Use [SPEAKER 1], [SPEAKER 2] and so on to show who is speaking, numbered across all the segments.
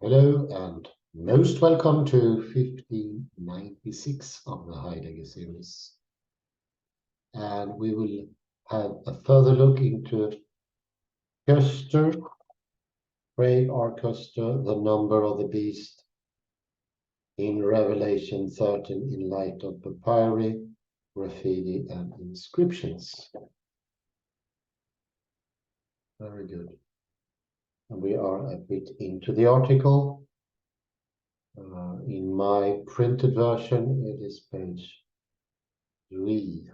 [SPEAKER 1] Hello and most welcome to 1596 of the Heidegger series. And we will have a further look into Koester, Ray R. Koester, the number of the beast in Revelation 13 in light of Papyri, Graffiti and Inscriptions. Very good. And we are a bit into the article. In my printed version, it is page 3.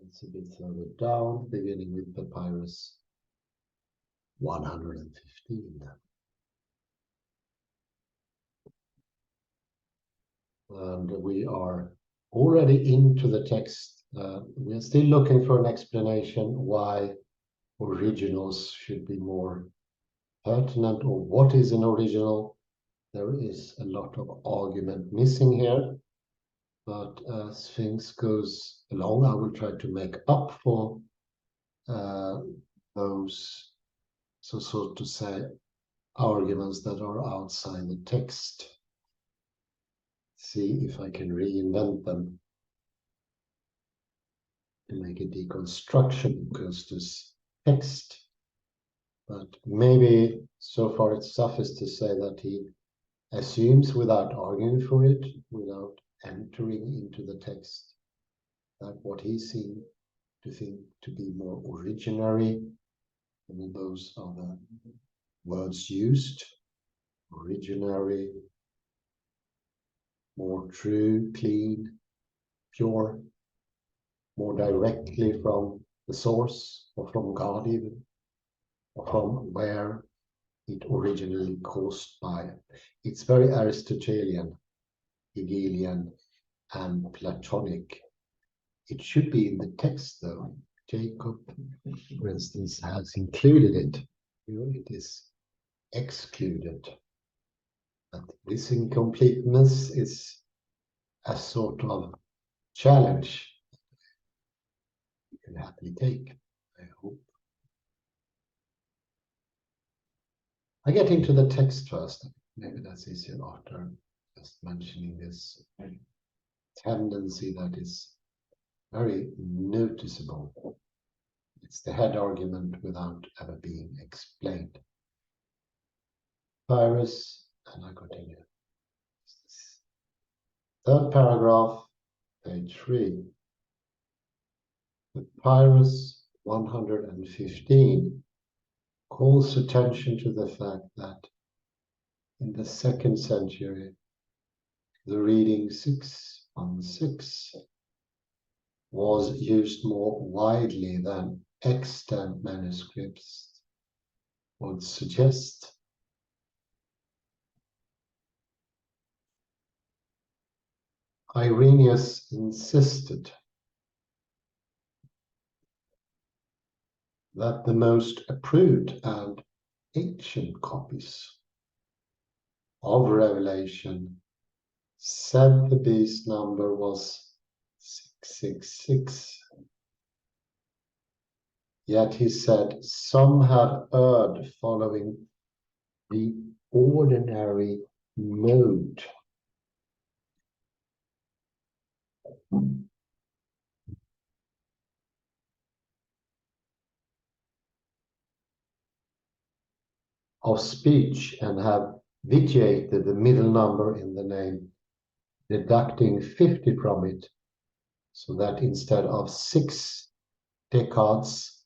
[SPEAKER 1] It's a bit further down, beginning with Papyrus 115. And we are already into the text. We're still looking for an explanation why originals should be more pertinent, or what is an original. There is a lot of argument missing here, but as things goes along, I will try to make up for those, so to say, arguments that are outside the text. See if I can reinvent them to make a deconstruction of Koester's text. But maybe so far it's suffice to say that he assumes, without arguing for it, without entering into the text, that what he seems to think to be more originary, and those are the words used: originary, more true, clean, pure, more directly from the source, or from God even, or from where it originally caused by. It's very Aristotelian, Hegelian, and Platonic. It should be in the text, though. Jacob, for instance, has included it. It is excluded. But this incompleteness is a sort of challenge you can happily take, I hope. I get into the text first. Maybe that's easier after just mentioning this tendency that is very noticeable. It's the head argument without ever being explained. Papyrus, and I continue. Third paragraph, page 3. Papyrus 115 calls attention to the fact that in the 2nd century, the reading 616 was used more widely than extant manuscripts would suggest. Irenaeus insisted that the most approved and ancient copies of Revelation said the beast number was 666. Yet he said some had erred following the ordinary mode of speech and have vitiated the middle number in the name, deducting 50 from it, so that instead of 6 decades,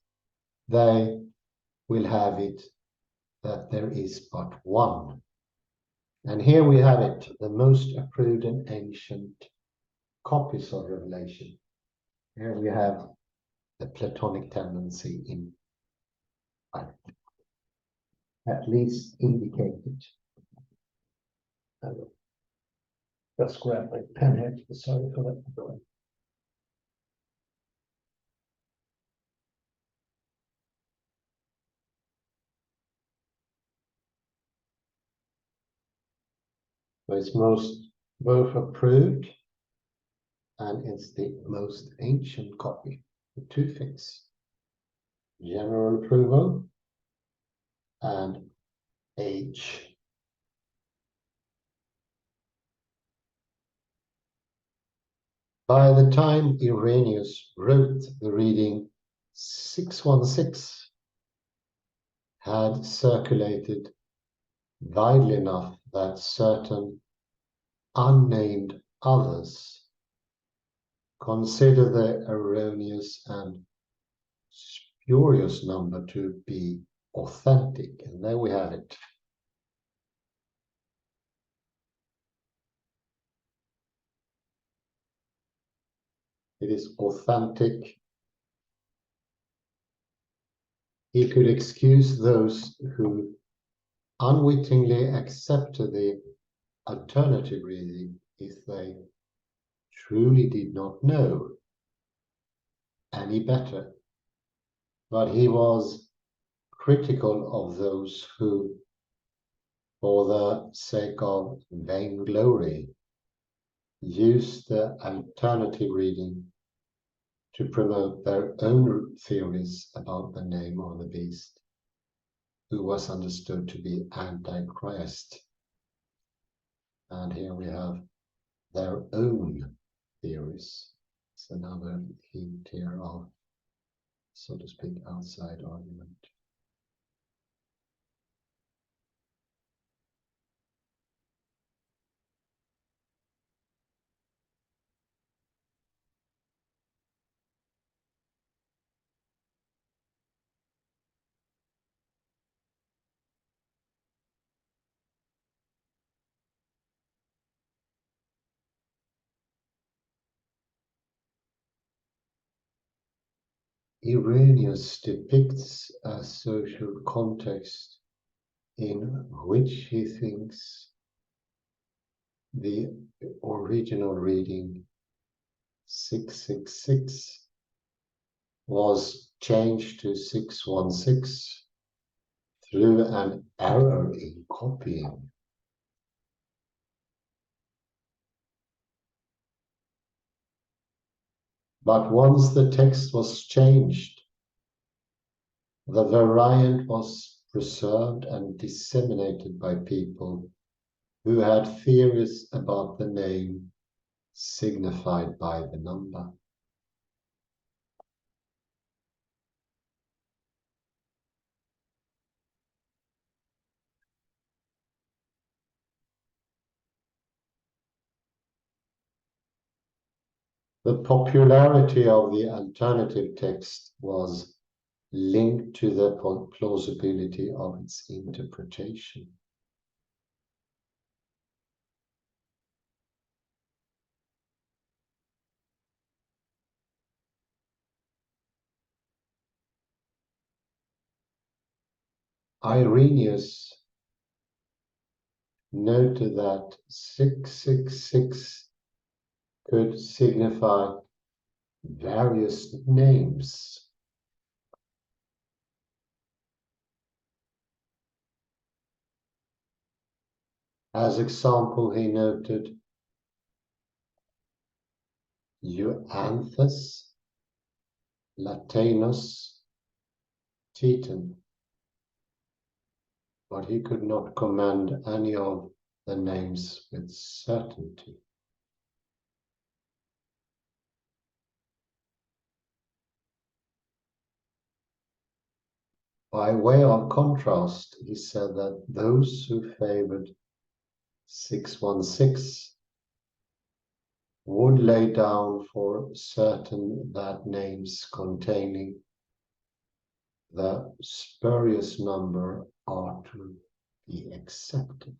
[SPEAKER 1] they will have it that there is but one. And here we have it, the most approved and ancient copies of Revelation. Here we have the Platonic tendency in at least indicated. I will just grab my pen here. Sorry for that. So it's both approved and it's the most ancient copy. The two things. general approval, and age. By the time Irenaeus wrote, the reading 616 had circulated widely enough that certain unnamed others consider the erroneous and spurious number to be authentic. And there we have it. It is authentic. He could excuse those who unwittingly accepted the alternative reading if they truly did not know any better. But he was critical of those who, for the sake of vainglory, used the alternative reading to promote their own theories about the name of the beast, who was understood to be Antichrist. And here we have their own theories. It's another hint here of, so to speak, outside argument. Irenaeus depicts a social context in which he thinks the original reading 666 was changed to 616 through an error in copying. But once the text was changed, the variant was preserved and disseminated by people who had theories about the name signified by the number. The popularity of the alternative text was linked to the plausibility of its interpretation. Irenaeus noted that 666 could signify various names. As example, he noted Euanthus, Latinus, Titan, but he could not commend any of the names with certainty. By way of contrast, he said that those who favored 616 would lay down for certain that names containing the spurious number are to be accepted.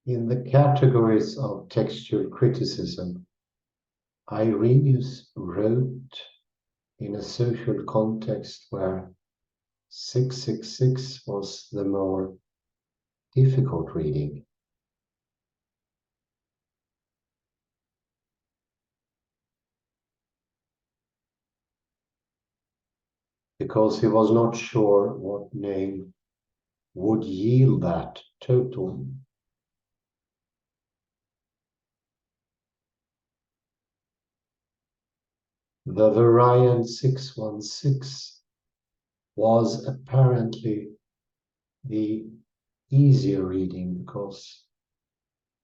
[SPEAKER 1] In the categories of textual criticism, Irenaeus wrote in a social context where 666 was the more difficult reading. because he was not sure what name would yield that total. The variant 616 was apparently the easier reading because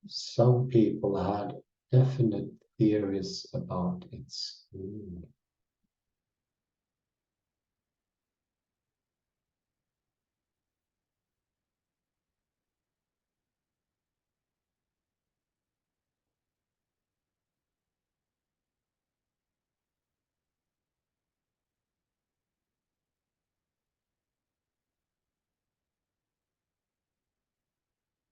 [SPEAKER 1] some people had definite theories about its meaning.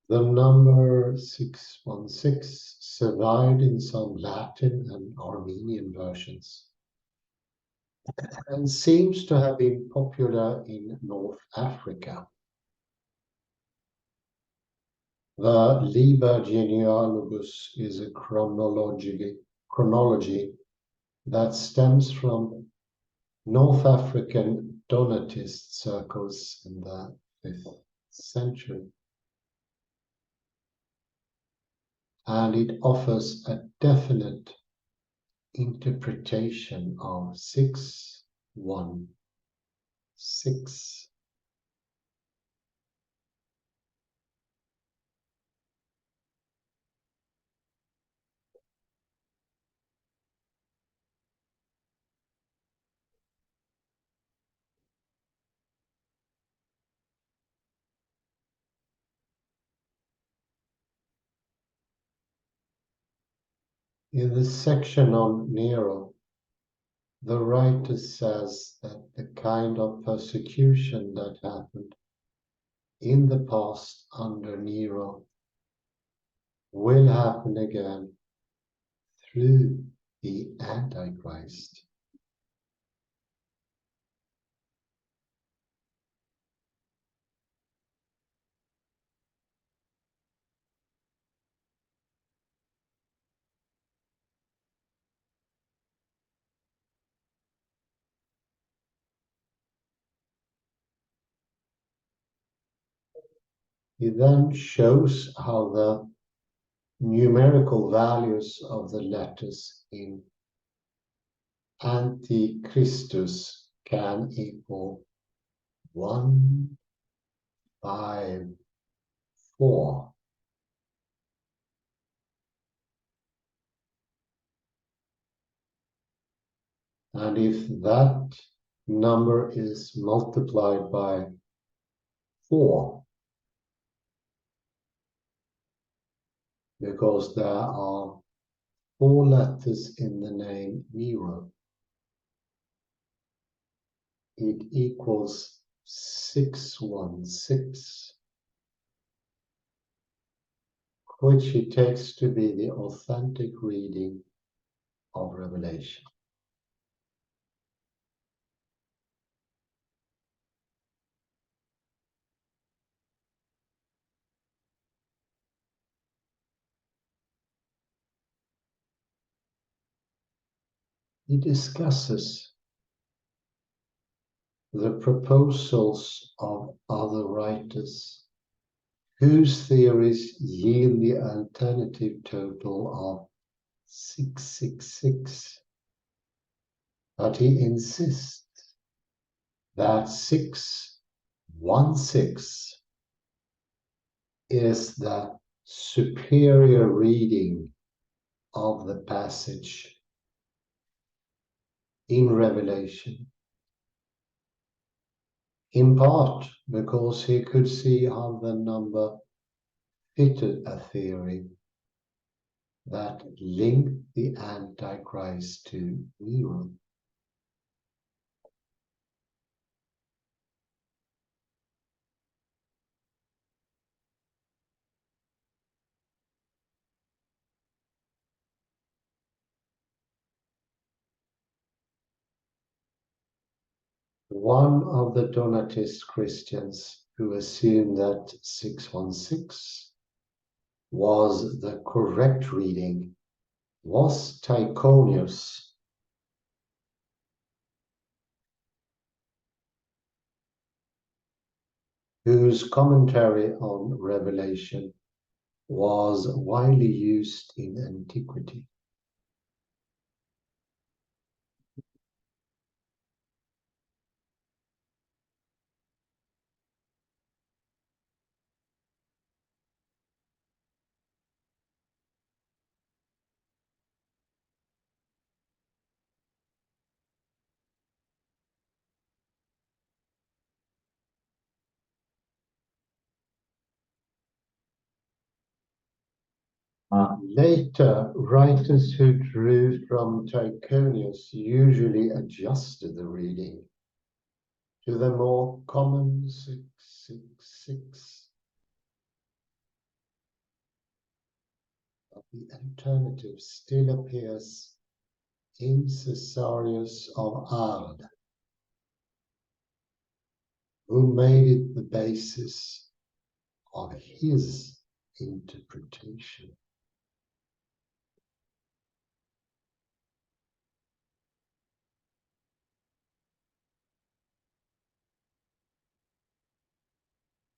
[SPEAKER 1] The number 616 survived in some Latin and Armenian versions and seems to have been popular in North Africa. The Liber Genealogus is a chronology that stems from North African Donatist circles in the 5th century. And it offers a definite interpretation of 616. In the section on Nero, the writer says that the kind of persecution that happened in the past under Nero will happen again through the Antichrist. He then shows how the numerical values of the letters in Antichristus can equal 1, 5, 4. And if that number is multiplied by 4, because there are 4 letters in the name Nero, it equals 616, which he takes to be the authentic reading of Revelation. He discusses the proposals of other writers whose theories yield the alternative total of 666. But he insists that 616 is the superior reading of the passage in Revelation, in part because he could see how the number fitted a theory that linked the Antichrist to Nero. One of the Donatist Christians who assumed that 616 was the correct reading was Tychonius. whose commentary on Revelation was widely used in antiquity. Later, writers who drew from Tychonius usually adjusted the reading to the more common 666. But the alternative still appears in Caesarius of Arles, who made it the basis of his interpretation.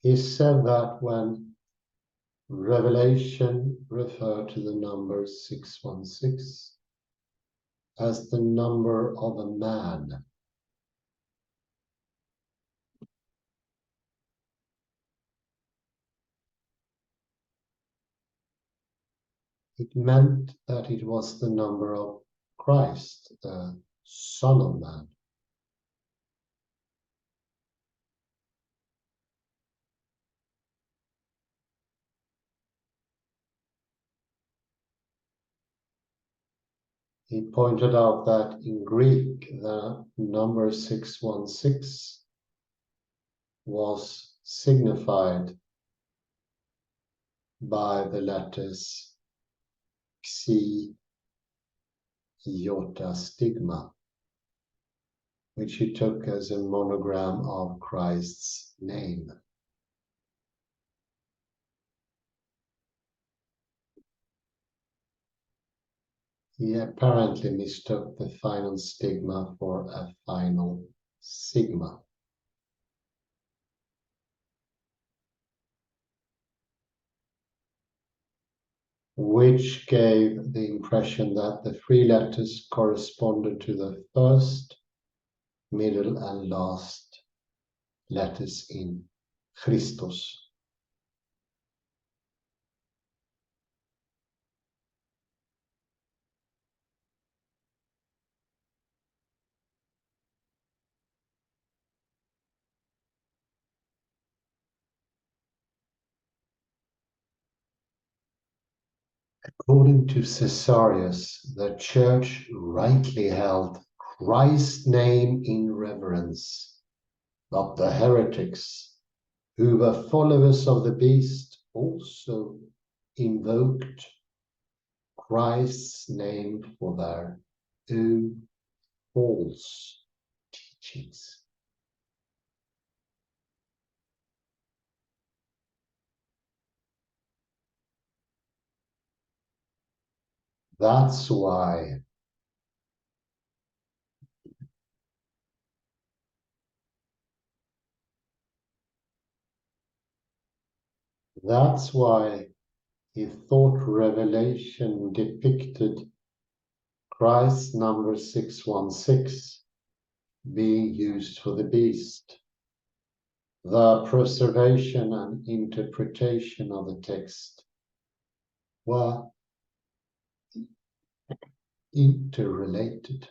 [SPEAKER 1] He said that when Revelation referred to the number 616 as the number of a man, it meant that it was the number of Christ, the Son of Man. He pointed out that in Greek, the number 616 was signified by the letters Xi, Iota, Stigma, which he took as a monogram of Christ's name. He apparently mistook the final stigma for a final sigma. Which gave the impression that the three letters corresponded to the first, middle, and last letters in Christus. According to Caesarius, the church rightly held Christ's name in reverence, but the heretics, who were followers of the beast, also invoked Christ's name for their own false teachings. That's why he thought Revelation depicted Christ's number 616 being used for the beast. The preservation and interpretation of the text were interrelated.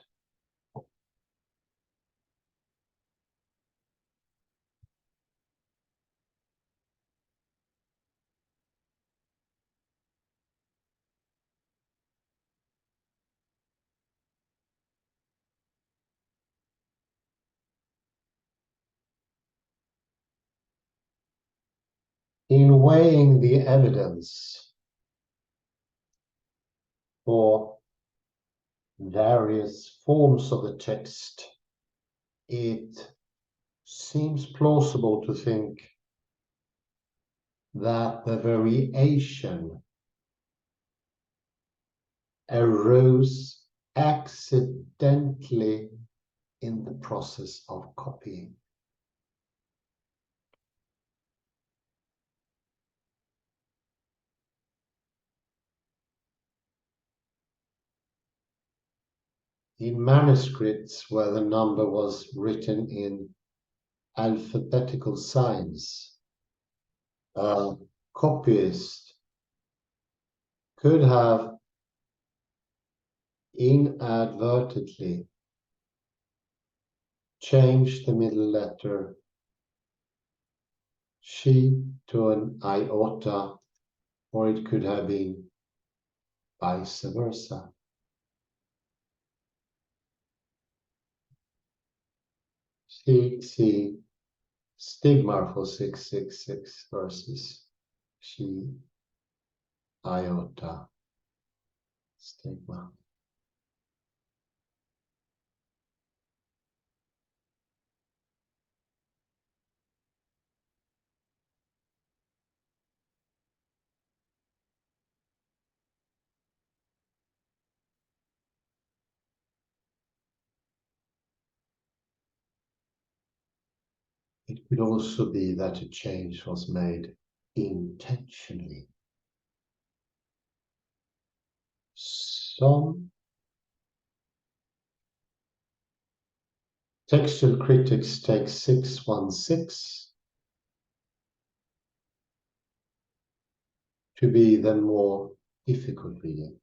[SPEAKER 1] In weighing the evidence for various forms of the text, it seems plausible to think that the variation arose accidentally in the process of copying. In manuscripts where the number was written in alphabetical signs, a copyist could have inadvertently changed the middle letter she to an iota, or it could have been vice versa. See stigma for 666 versus she iota stigma. It could also be that a change was made intentionally. Some textual critics take 616 to be the more difficult reading.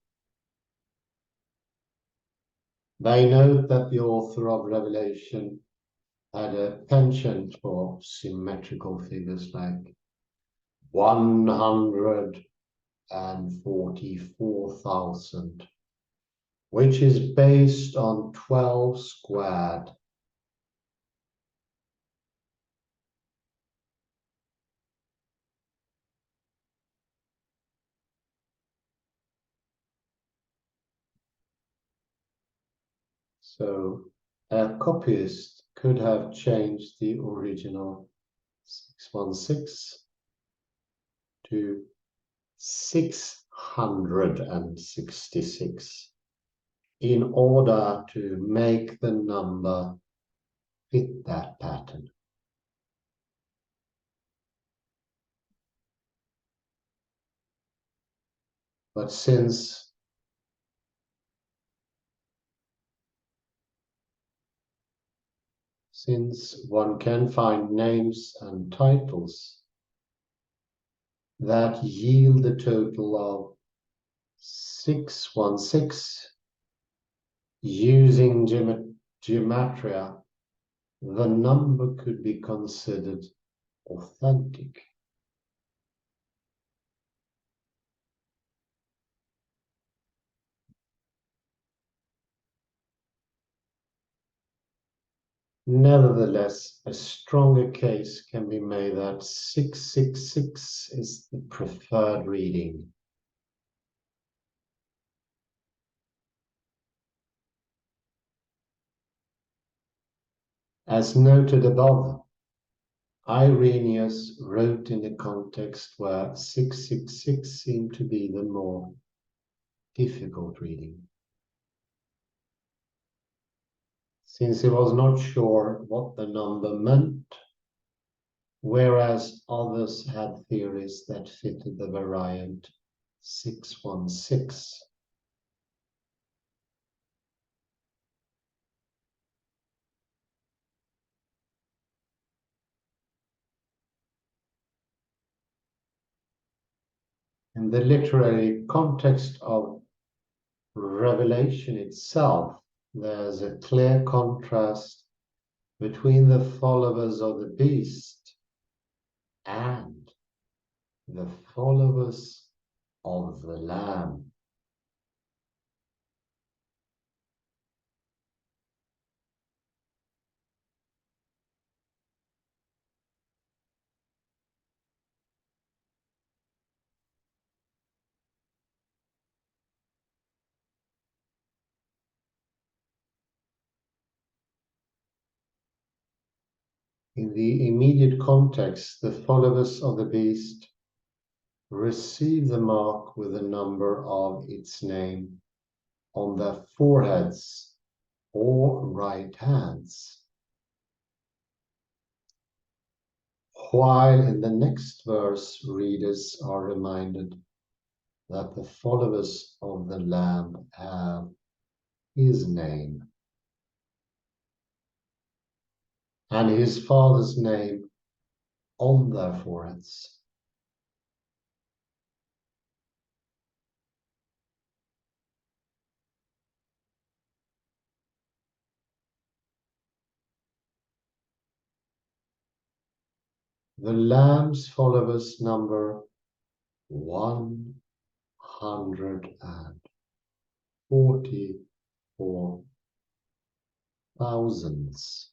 [SPEAKER 1] They note that the author of Revelation had a penchant for symmetrical figures like 144,000, which is based on 12 squared. So a copyist could have changed the original 616 to 666 in order to make the number fit that pattern. But since one can find names and titles that yield a total of 616 using gematria, the number could be considered authentic. Nevertheless, a stronger case can be made that 666 is the preferred reading. As noted above, Irenaeus wrote in a context where 666 seemed to be the more difficult reading, since he was not sure what the number meant, whereas others had theories that fitted the variant 616. In the literary context of Revelation itself, there's a clear contrast between the followers of the beast and the followers of the Lamb. In the immediate context, the followers of the beast receive the mark with the number of its name on their foreheads or right hands, while in the next verse readers are reminded that the followers of the Lamb have his name, and his father's name on their foreheads. The Lamb's followers number 144 thousands,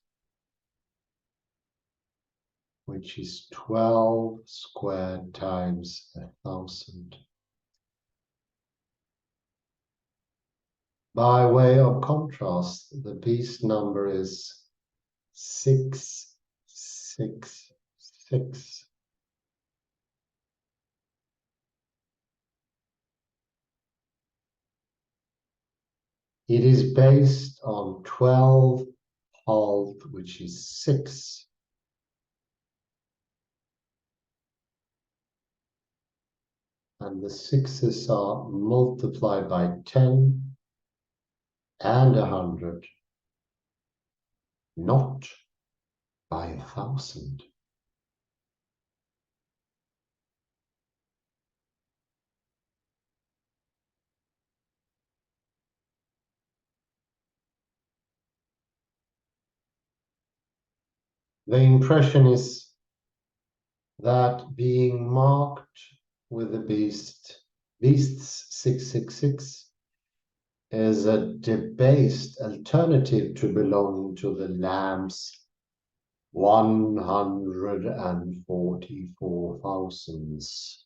[SPEAKER 1] which is 12 squared times 1,000. By way of contrast, the beast number is 666. It is based on 12 halved, which is 6. And the 6's are multiplied by 10 and 100, not by 1,000. The impression is that being marked with the beast's 666 is a debased alternative to belonging to the Lamb's 144 thousands.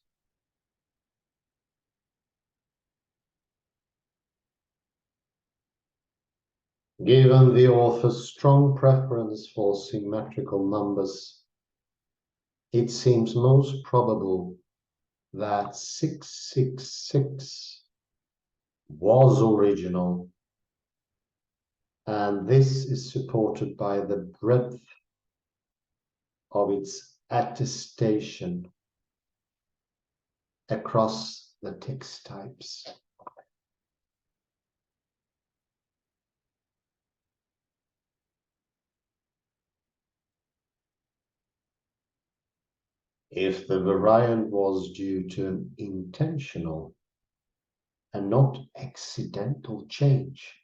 [SPEAKER 1] Given the author's strong preference for symmetrical numbers, it seems most probable that 666 was original, and this is supported by the breadth of its attestation across the text types. If the variant was due to an intentional and not accidental change,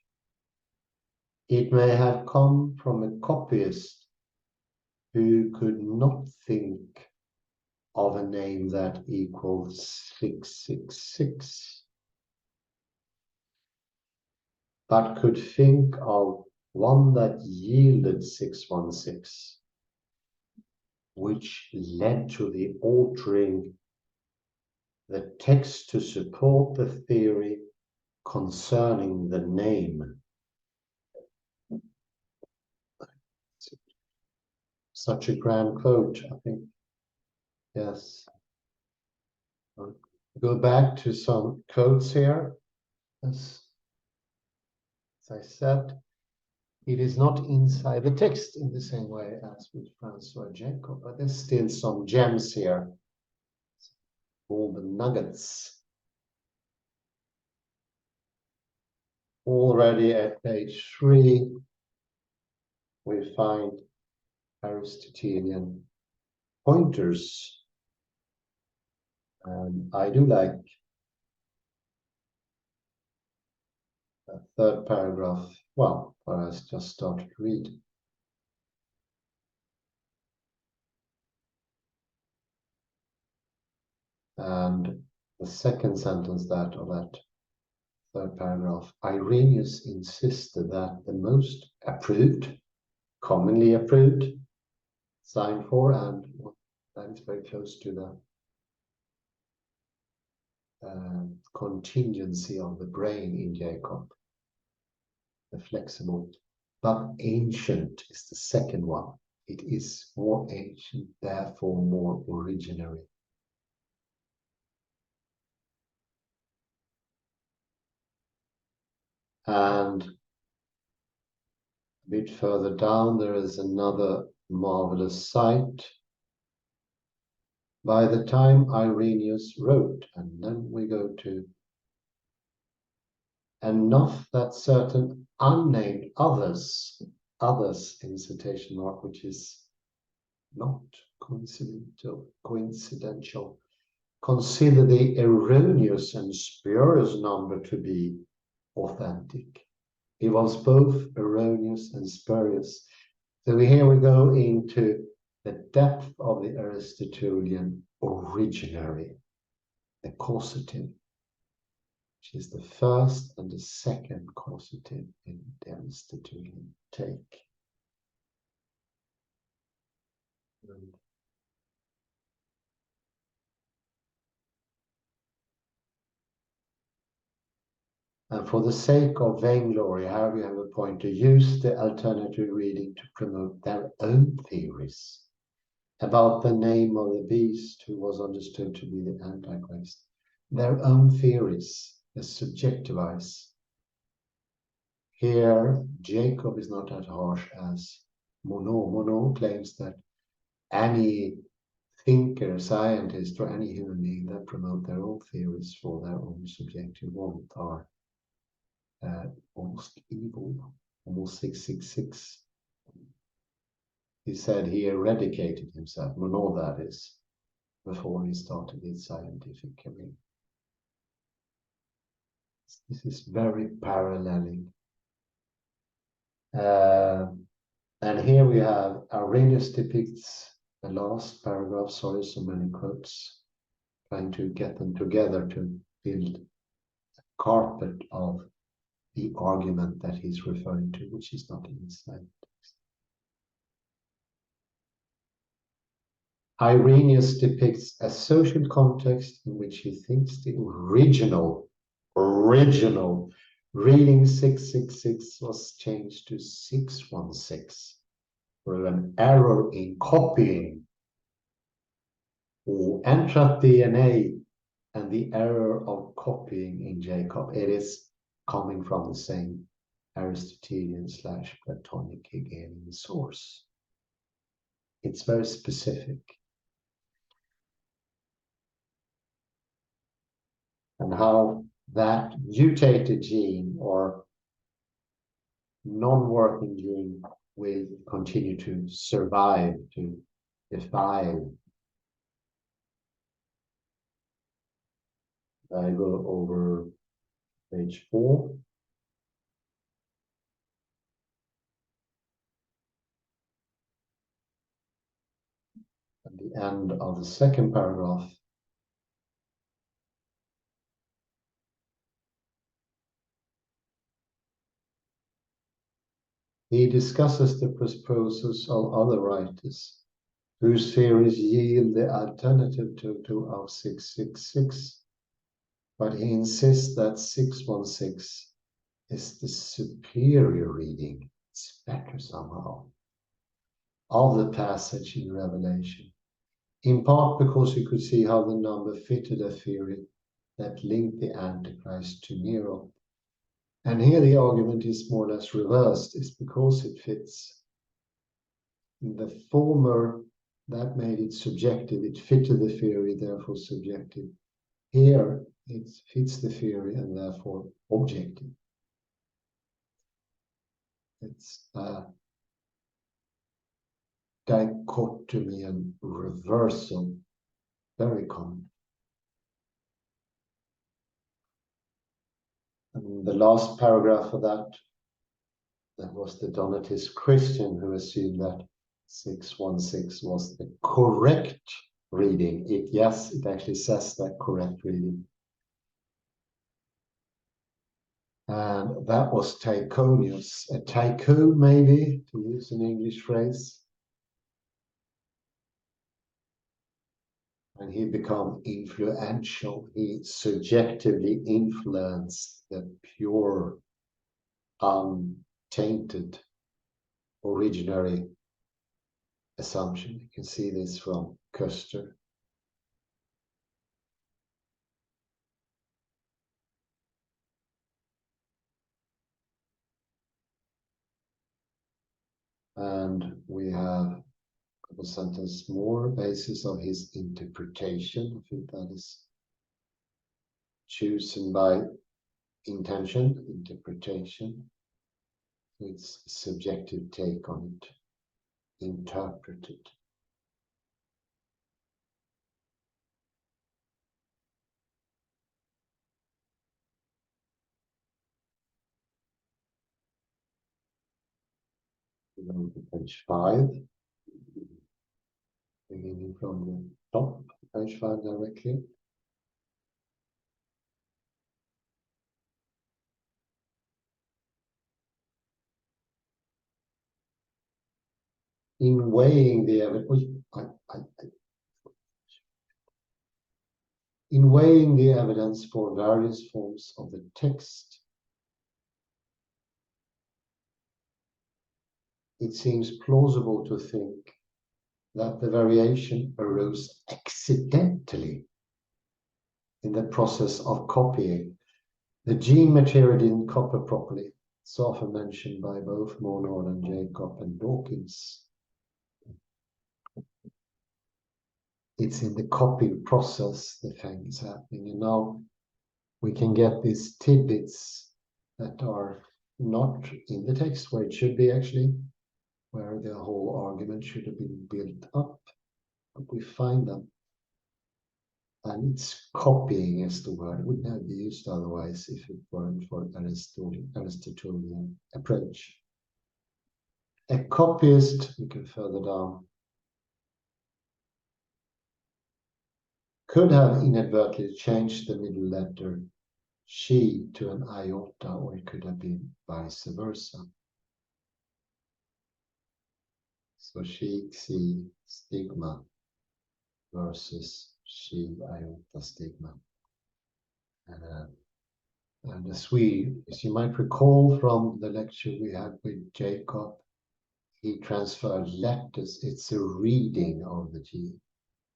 [SPEAKER 1] it may have come from a copyist who could not think of a name that equals 666, but could think of one that yielded 616, which led to the altering the text to support the theory concerning the name. Such a grand quote, I think. Yes. I'll go back to some quotes here. As I said, it is not inside the text in the same way as with Francois Jacob, but there's still some gems here. All the nuggets. Already at page 3, we find Aristotelian pointers. And I do like the third paragraph, well, where I just started to read. And the second sentence of that third paragraph, Irenaeus insisted that the most approved, commonly approved, sign for, and that is very close to the contingency of the brain in Jacob, the flexible, but ancient is the second one. It is more ancient, therefore more originary. And a bit further down, there is another marvelous sight. By the time Irenaeus wrote, and then we go to and not that certain unnamed others in citation mark, which is not coincidental, consider the erroneous and spurious number to be authentic. It was both erroneous and spurious. So here we go into the depth of the Aristotelian originary, the causative, which is the first and the second causative in the Aristotelian take. And for the sake of vainglory, here we have a point to use the alternative reading to promote their own theories about the name of the beast who was understood to be the Antichrist. Their own theories, they subjectivize. Here, Jacob is not as harsh as Monod. Monod claims that any thinker, scientist, or any human being that promote their own theories for their own subjective want are almost evil, almost 666. He said he eradicated himself, Monod that is, before he started his scientific career. This is very paralleling. And here we have Aurelius depicts the last paragraph, sorry, so many quotes, trying to get them together to build a carpet of the argument that he's referring to, which is not in his slide. Irenaeus depicts a social context in which he thinks the original reading 666 was changed to 616 for an error in copying or entrat DNA and the error of copying in Jacob. It is coming from the same Aristotelian / Platonic Hegelian source. It's very specific. And how that mutated gene or non-working gene will continue to survive, to defile. I go over page 4. At the end of the second paragraph, he discusses the proposals of other writers whose theories yield the alternative total of 666, but he insists that 616 is the superior reading. It's better somehow of the passage in Revelation, in part because you could see how the number fitted a theory that linked the Antichrist to Nero. And here the argument is more or less reversed. It's because it fits. In the former, that made it subjective. It fitted the theory, therefore subjective. Here, it fits the theory and therefore objective. It's a dichotomy and reversal, very common. And the last paragraph of that was the Donatist Christian who assumed that 616 was the correct reading. Yes, it actually says that correct reading. And that was Tychonius, a tycoon maybe, to use an English phrase. And he became influential. He subjectively influenced the pure, untainted, originary assumption. You can see this from Koester. And we have a couple sentences more, basis of his interpretation. I think that is chosen by intention, interpretation. It's subjective take on it, interpreted. Go to page 5, beginning from the top, page 5 directly. In weighing the evidence, in weighing the evidence for various forms of the text, it seems plausible to think that the variation arose accidentally in the process of copying. The gene material didn't copy properly. It's often mentioned by both Monod and Jacob and Dawkins. It's in the copying process the thing is happening. And now we can get these tidbits that are not in the text where it should be actually, where the whole argument should have been built up. But we find them. And it's copying is the word. It wouldn't have been used otherwise if it weren't for Aristotelian approach. A copyist, you can further down, could have inadvertently changed the middle letter she to an iota, or it could have been vice versa. So she, xi, stigma versus she, iota, stigma. And as you might recall from the lecture we had with Jacob, he transferred letters. It's a reading of the G,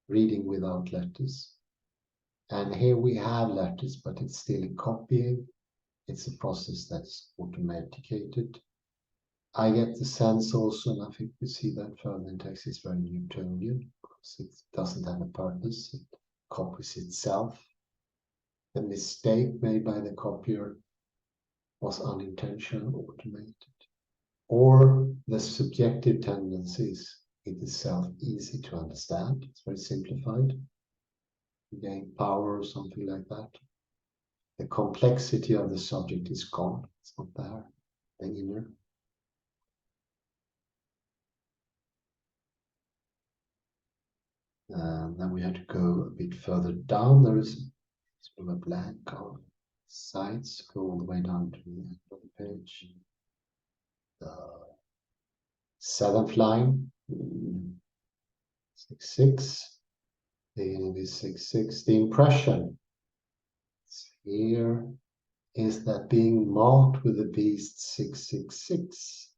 [SPEAKER 1] reading without letters. And here we have letters, but it's still copying. It's a process that's automaticated. I get the sense also, and I think we see that further in text, it's very Newtonian, because it doesn't have a purpose. It copies itself. The mistake made by the copier was unintentional, automated. Or the subjective tendencies in itself easy to understand. It's very simplified. You gain power or something like that. The complexity of the subject is gone. It's not there. The inner. And then we had to go a bit further down. There is sort of a blank of sides. Go all the way down to the end of the page. The 7th line. 6-6. Beginning with 6-6. The impression here is that being marked with the beast 666.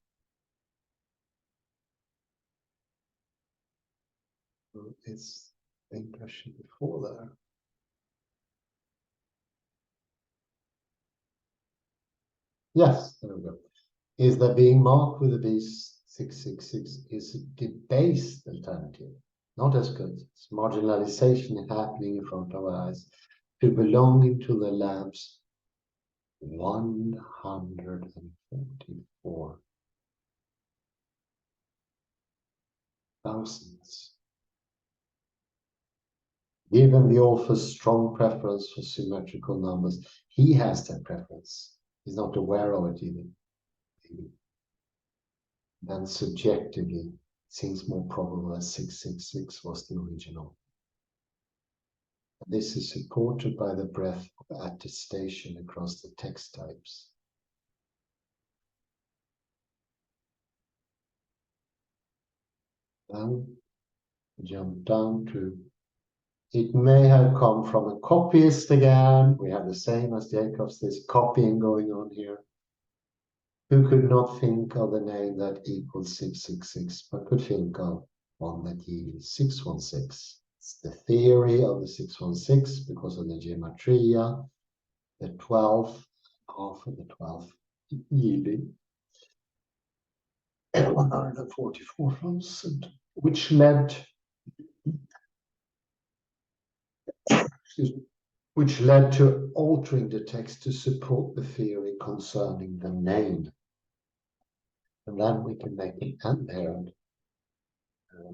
[SPEAKER 1] It's the impression before there. Yes, there we go. Is that being marked with the beast 666 is a debased alternative, not as good. It's marginalization happening in front of our eyes to belonging to the Lamb's 144 thousands. Given the author's strong preference for symmetrical numbers, he has that preference. He's not aware of it even. Then subjectively, it seems more probable that 666 was the original. This is supported by the breadth of attestation across the text types. Then jump down to, it may have come from a copyist again. We have the same as Jacobs, this copying going on here. Who could not think of the name that equals 666, but could think of one that yields 616. It's the theory of the 616 because of the gematria, the 12th, half of the 12th yielding 144,000, which led, excuse me, which led to altering the text to support the theory concerning the name. And then we can make an end here and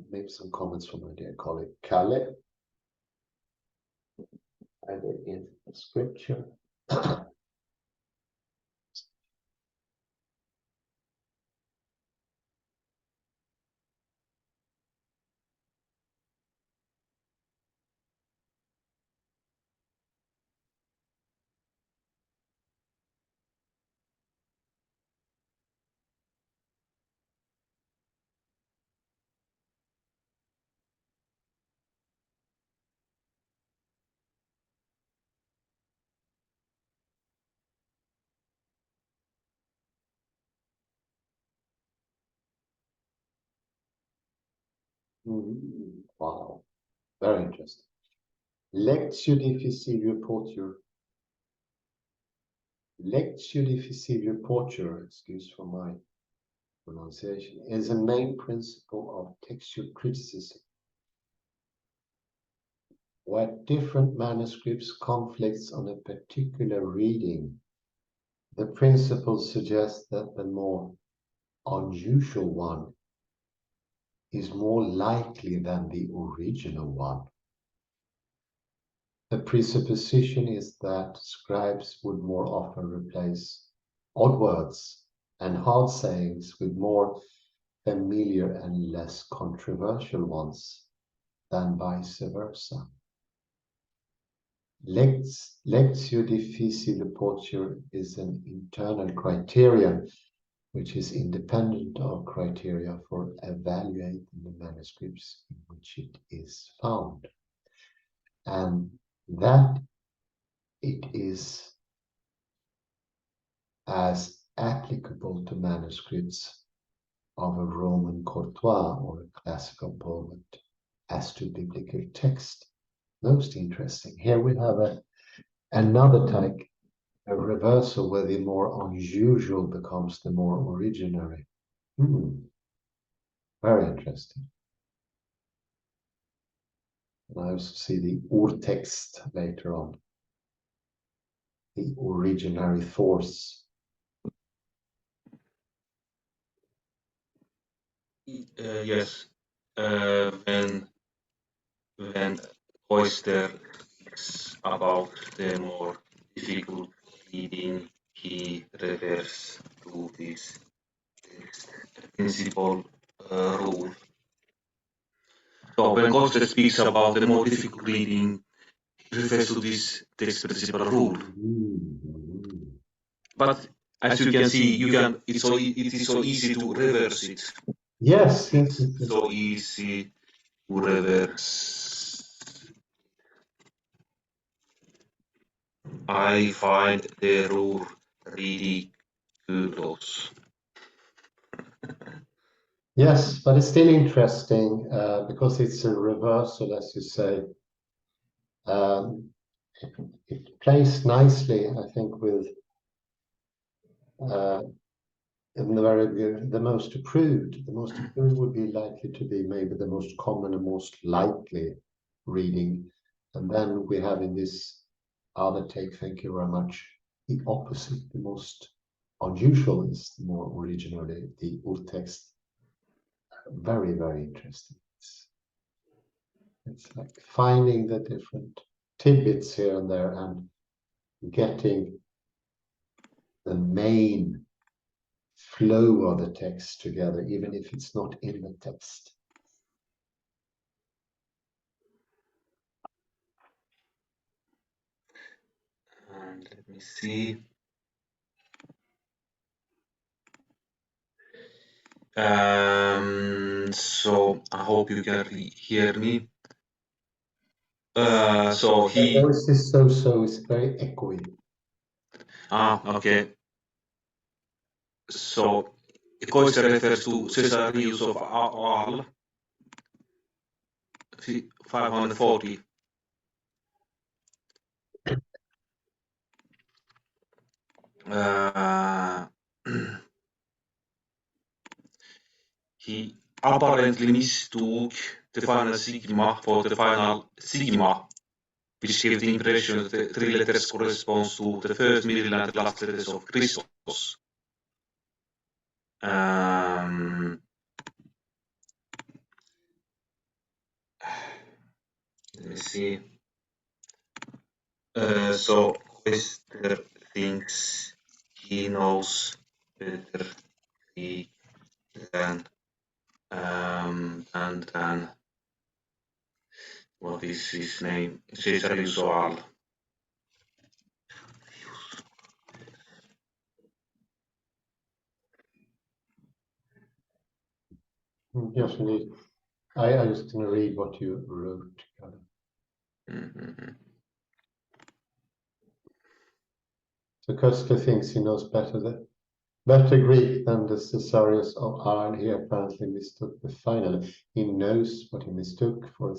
[SPEAKER 1] maybe some comments from my dear colleague Kalle. Either in scripture. Wow, very interesting. Lectio difficile porture. Lectio difficile porture, excuse for my pronunciation, is a main principle of textual criticism, where different manuscripts conflicts on a particular reading. The principle suggests that the more unusual one is more likely than the original one. The presupposition is that scribes would more often replace odd words and hard sayings with more familiar and less controversial ones than vice versa. Lectio difficile porture is an internal criterion which is independent of criteria for evaluating the manuscripts in which it is found. And that it is as applicable to manuscripts of a Roman courtois or a classical poet as to biblical text. Most interesting. Here we have another type, a reversal where the more unusual becomes the more originary. Very interesting. And I also see the urtext later on. The originary force.
[SPEAKER 2] Yes, when Koester speaks about the more difficult reading, he refers to this principle rule. So when Koester speaks about the more difficult reading, he refers to this text principle rule. But as you can see, it is so easy to reverse it.
[SPEAKER 1] Yes,
[SPEAKER 2] it's so easy to reverse. I find the rule ridiculous.
[SPEAKER 1] Yes, but it's still interesting because it's a reversal, as you say. It plays nicely, I think, with in the most approved. The most approved would be likely to be maybe the most common and most likely reading. And then we have in this other take, thank you very much, the opposite. The most unusual is the more originally the urtext. Very, very interesting. It's like finding the different tidbits here and there and getting the main flow of the text together, even if it's not in the text.
[SPEAKER 2] And let me see. So I hope you can hear me. So he.
[SPEAKER 1] Your voice is so is very echoey.
[SPEAKER 2] Okay. So Koester refers to Caesarius of Arles, 540. He apparently mistook the final sigma for the final sigma which give the impression that the three letters corresponds to the first, middle, and the last letters of Christos. Let me see. So Koester thinks he knows better than what is his name? Cesarius Oal.
[SPEAKER 1] Yes, indeed. I just going to read what you wrote. So Koester thinks he knows better Greek than the Cesarius of Iron. He apparently mistook the final. He knows what he mistook for a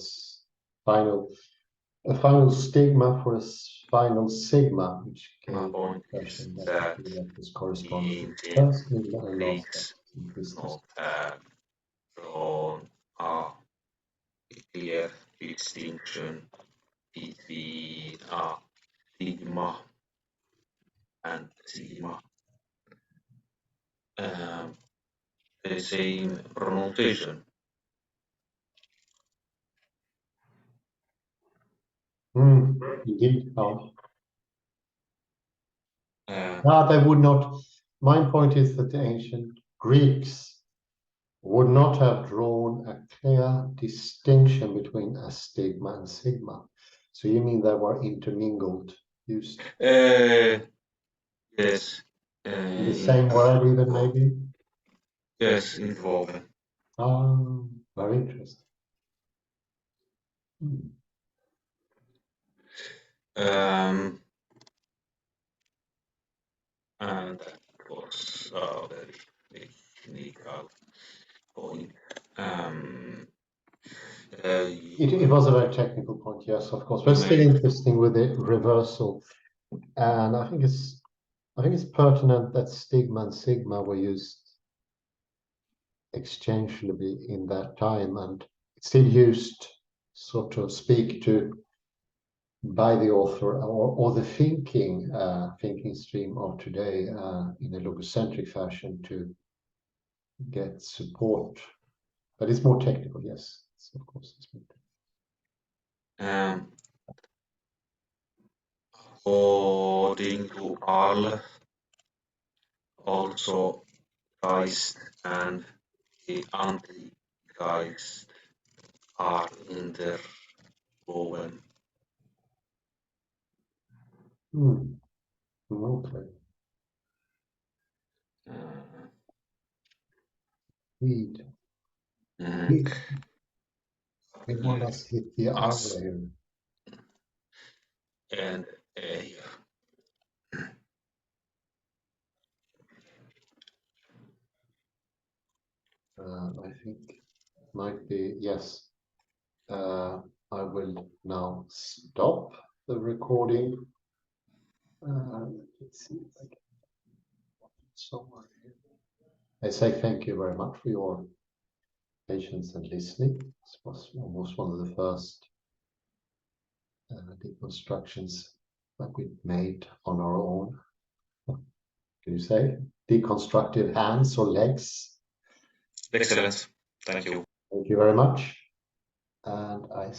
[SPEAKER 1] final stigma for a final sigma, which gave the impression that the letters correspond to the first, middle, and last letters in Christus.
[SPEAKER 2] Drawn a clear distinction between a stigma and sigma. The same pronunciation.
[SPEAKER 1] Indeed. They would not. My point is that the ancient Greeks would not have drawn a clear distinction between a stigma and sigma. So you mean they were intermingled, used?
[SPEAKER 2] Yes.
[SPEAKER 1] In the same word, even maybe?
[SPEAKER 2] Yes, involved.
[SPEAKER 1] Very interesting.
[SPEAKER 2] And that was a very technical point.
[SPEAKER 1] It was a very technical point, yes, of course, but still interesting with the reversal. And I think it's pertinent that stigma and sigma were used exchangeably in that time, and it's still used, so to speak, by the author or the thinking stream of today in a logocentric fashion to get support. But it's more technical, yes. Of course, it's more technical.
[SPEAKER 2] According to all, also Christ and the Antichrist are interwoven.
[SPEAKER 1] Okay. Read. We want us hit the other here.
[SPEAKER 2] And here.
[SPEAKER 1] I think might be, yes. I will now stop the recording. Let's see if I can somewhere here. I say thank you very much for your patience and listening. This was almost one of the first deconstructions that we made on our own. Can you say deconstructive hands or legs?
[SPEAKER 2] Excellent. Thank you.
[SPEAKER 1] Thank you very much. And I